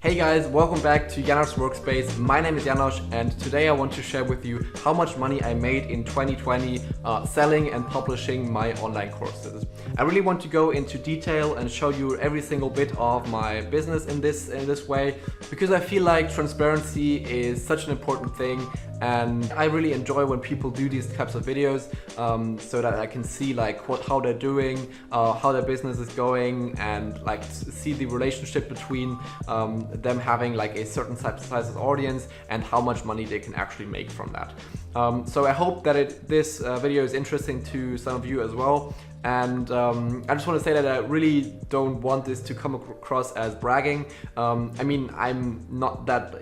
Hey guys, welcome back to Janosch's Workspace. My name is Janosch and today I want to share with you how much money I made in 2020 selling and publishing my online courses. I really want to go into detail and show you every single bit of my business in this way because I feel like transparency is such an important thing, and I really enjoy when people do these types of videos so that I can see like how they're doing, how their business is going, and like see the relationship between them having like a certain size of audience and how much money they can actually make from that. So I hope that this video is interesting to some of you as well. And I just want to say that I really don't want this to come across as bragging. I mean, I'm not that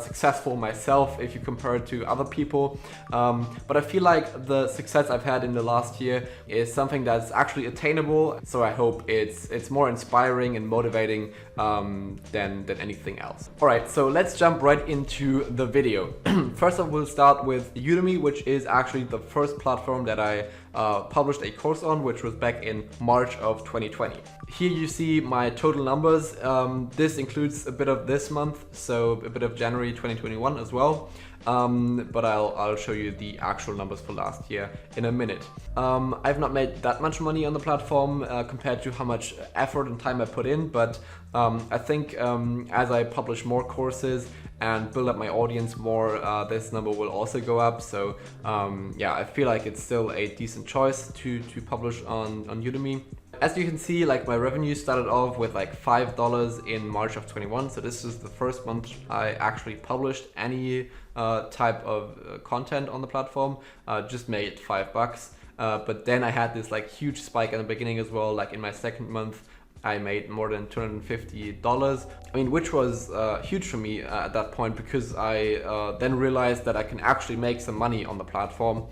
successful myself if you compare it to other people, but I feel like the success I've had in the last year is something that's actually attainable. So I hope it's more inspiring and motivating than anything else. All right, so let's jump right into the video. First of all, we'll start with Udemy, which is actually the first platform that I published a course on, which was back in March of 2020. Here you see my total numbers. This includes a bit of this month, so a bit of January 2021 as well. But I'll show you the actual numbers for last year in a minute. I've not made that much money on the platform compared to how much effort and time I put in, but I think as I publish more courses and build up my audience more, this number will also go up. So yeah, I feel like it's still a decent choice to publish on Udemy. As you can see, like my revenue started off with like $5 in March of 21. So this is the first month I actually published any type of content on the platform. Just made $5. But then I had this like huge spike in the beginning as well. Like in my second month, I made more than $250. I mean, which was huge for me at that point, because I then realized that I can actually make some money on the platform.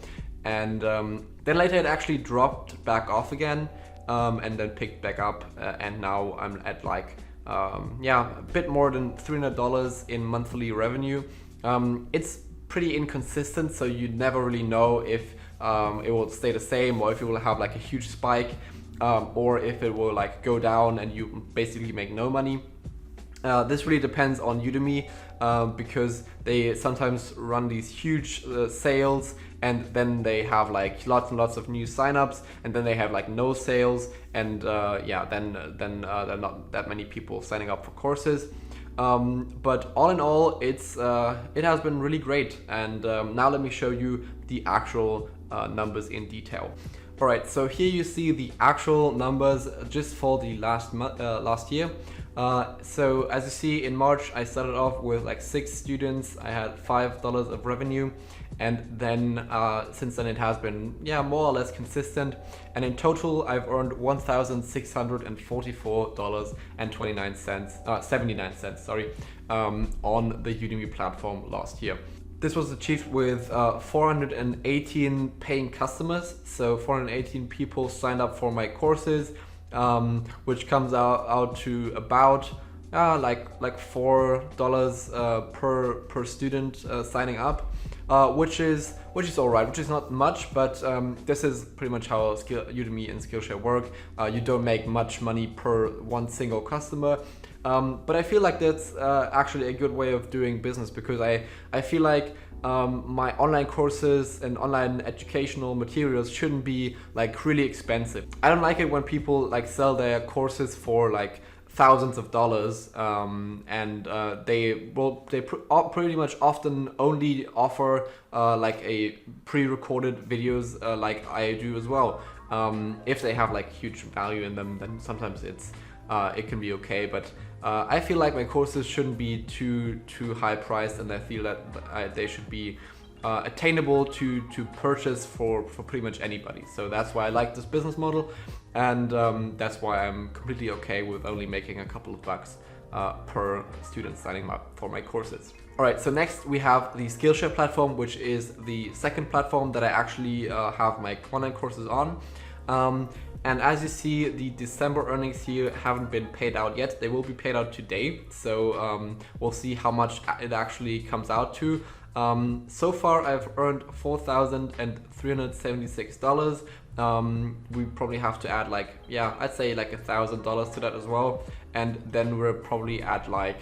And then later it actually dropped back off again. And then picked back up, and now I'm at like yeah, a bit more than $300 in monthly revenue. It's pretty inconsistent, so you never really know if it will stay the same, or if it will have like a huge spike, or if it will like go down and you basically make no money. This really depends on Udemy, because they sometimes run these huge sales, and then they have like lots and lots of new signups, and then they have like no sales, and yeah, then there are not that many people signing up for courses. But all in all, it has been really great. And now let me show you the actual numbers in detail. All right, so here you see the actual numbers just for the last year. So as you see, in March I started off with like 6 students. I had $5 of revenue, and then since then it has been, yeah, more or less consistent. And in total I've earned $1,644.79 sorry, on the Udemy platform last year. This was achieved with 418 paying customers. So 418 people signed up for my courses, which comes out to about like $4 per student signing up, which is all right, which is not much, but this is pretty much how Udemy and Skillshare work. You don't make much money per one single customer. But I feel like that's actually a good way of doing business, because I feel like my online courses and online educational materials shouldn't be like really expensive. I don't like it when people like sell their courses for like thousands of dollars, and they pretty much often only offer like a pre-recorded videos like I do as well. If they have like huge value in them, then sometimes it can be okay, but I feel like my courses shouldn't be too high priced, and I feel that they should be attainable to purchase for pretty much anybody. So that's why I like this business model, and that's why I'm completely okay with only making a couple of bucks per student signing up for my courses. All right, so next we have the Skillshare platform, which is the second platform that I actually have my online courses on. And as you see, the December earnings here haven't been paid out yet. They will be paid out today. So we'll see how much it actually comes out to. So far I've earned $4,376, we probably have to add like, yeah, I'd say like $1,000 to that as well. And then we're probably at like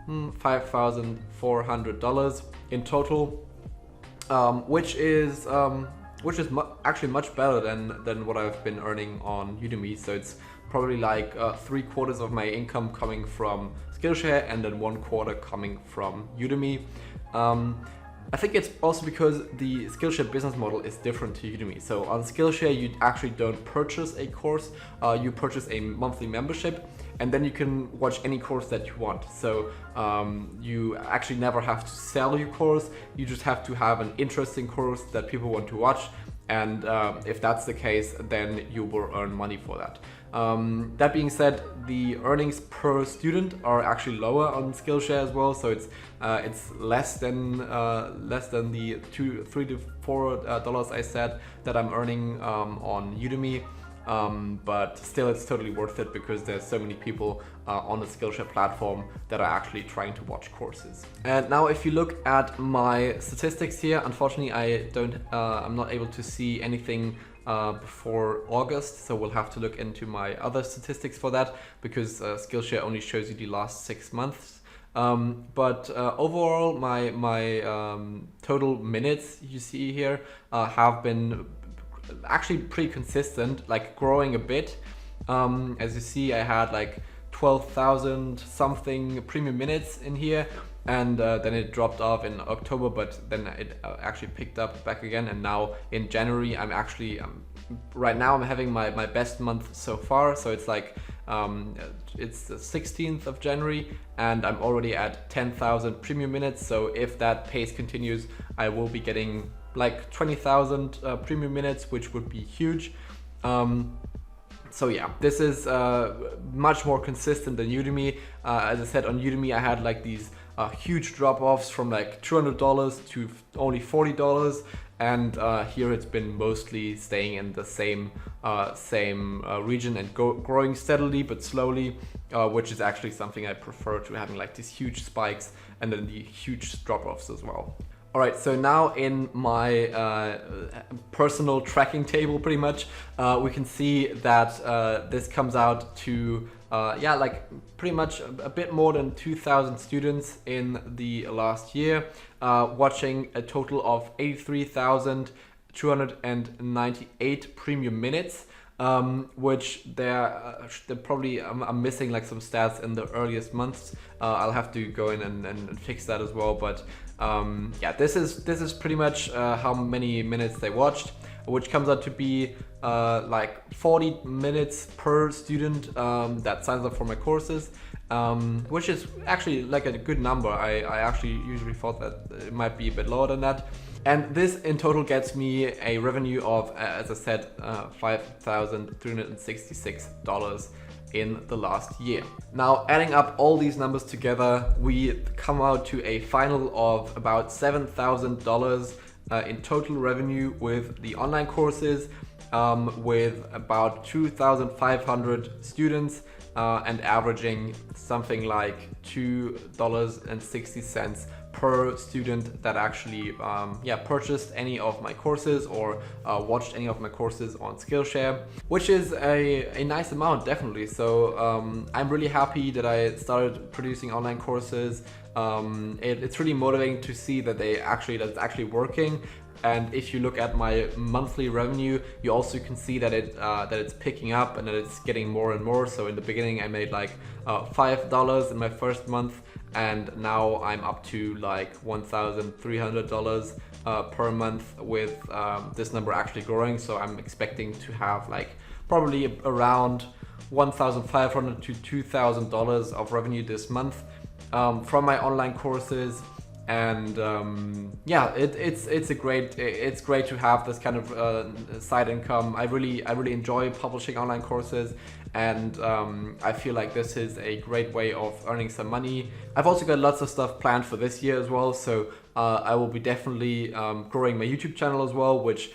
$5,400 in total, which is actually much better than what I've been earning on Udemy. So it's probably like 3/4 of my income coming from Skillshare and then 1/4 coming from Udemy. I think it's also because the Skillshare business model is different to Udemy. So on Skillshare, you actually don't purchase a course, you purchase a monthly membership, and then you can watch any course that you want. So you actually never have to sell your course, you just have to have an interesting course that people want to watch. And if that's the case, then you will earn money for that. That being said, the earnings per student are actually lower on Skillshare as well. So it's less than the $3 to $4 I said that I'm earning on Udemy. But still, it's totally worth it because there's so many people on the Skillshare platform that are actually trying to watch courses. And now if you look at my statistics here, unfortunately I'm not able to see anything before August, so we'll have to look into my other statistics for that, because Skillshare only shows you the last 6 months. But overall, my total minutes you see here have been actually pretty consistent, like growing a bit. As you see, I had like 12,000 something premium minutes in here, and then it dropped off in October, but then it actually picked up back again. And now in January, I'm actually right now I'm having my best month so far. So it's like it's the 16th of January and I'm already at 10,000 premium minutes. So if that pace continues, I will be getting like 20,000 premium minutes, which would be huge. So yeah, this is much more consistent than Udemy. As I said, on Udemy I had like these huge drop-offs from like $200 to only $40, and here it's been mostly staying in the same region and growing steadily but slowly, which is actually something I prefer to having like these huge spikes and then the huge drop-offs as well. All right, so now in my personal tracking table, pretty much, we can see that this comes out to, yeah, like pretty much a bit more than 2,000 students in the last year, watching a total of 83,298 premium minutes. Which they're probably, I'm missing like some stats in the earliest months. I'll have to go in and fix that as well. But yeah, this is pretty much how many minutes they watched, which comes out to be like 40 minutes per student that signs up for my courses, which is actually like a good number. I actually usually thought that it might be a bit lower than that. And this in total gets me a revenue of, as I said, $5,366 in the last year. Now, adding up all these numbers together, we come out to a final of about $7,000 in total revenue with the online courses, with about 2,500 students and averaging something like $2.60 per student that actually purchased any of my courses or watched any of my courses on Skillshare, which is a nice amount, definitely. So I'm really happy that I started producing online courses. It's really motivating to see that that's actually working. And if you look at my monthly revenue, you also can see that it's picking up and that it's getting more and more. So in the beginning, I made like $5 in my first month, and now I'm up to like $1,300 per month, with this number actually growing. So I'm expecting to have like probably around $1,500 to $2,000 of revenue this month from my online courses. And yeah, it's great to have this kind of side income. I really enjoy publishing online courses, and I feel like this is a great way of earning some money. I've also got lots of stuff planned for this year as well, so I will be definitely growing my YouTube channel as well, which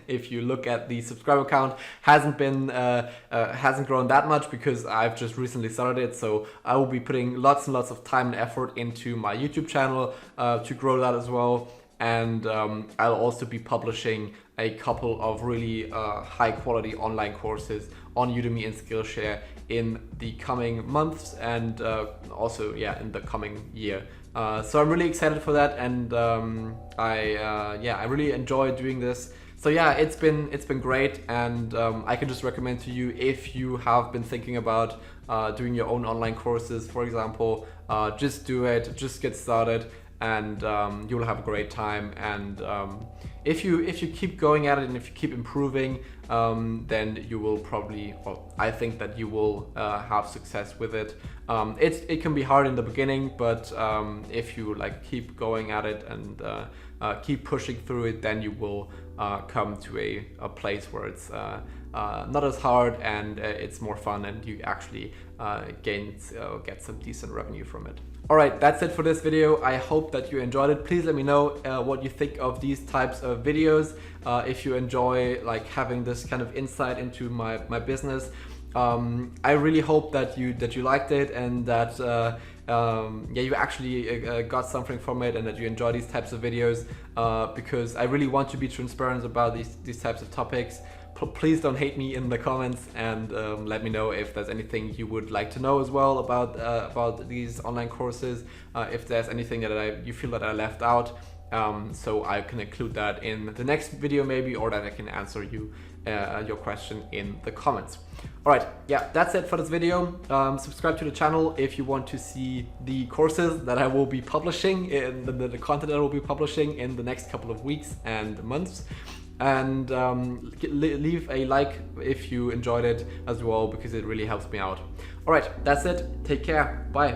if you look at the subscriber count, hasn't grown that much because I've just recently started it. So I will be putting lots and lots of time and effort into my YouTube channel to grow that as well. And I'll also be publishing a couple of really high quality online courses on Udemy and Skillshare in the coming months, and also in the coming year. So I'm really excited for that, and I really enjoy doing this. So yeah, it's been great, and I can just recommend to you, if you have been thinking about doing your own online courses, for example, just do it, just get started, and you'll have a great time. And if you keep going at it and if you keep improving, then you will probably, well, I think that you will have success with it. It can be hard in the beginning, but if you like keep going at it and keep pushing through it, then you will come to a place where it's not as hard, and it's more fun, and you actually get some decent revenue from it. Alright, that's it for this video. I hope that you enjoyed it. Please let me know what you think of these types of videos. If you enjoy like having this kind of insight into my business. I really hope that you liked it, and that you actually got something from it, and that you enjoy these types of videos, because I really want to be transparent about these types of topics. Please don't hate me in the comments, and let me know if there's anything you would like to know as well about these online courses. If there's anything that you feel that I left out, so I can include that in the next video maybe, or that I can answer your question in the comments. Alright, yeah, that's it for this video. Subscribe to the channel if you want to see the courses that I will be publishing, in the content that I will be publishing in the next couple of weeks and months. And leave a like if you enjoyed it as well, because it really helps me out. Alright, that's it. Take care. Bye.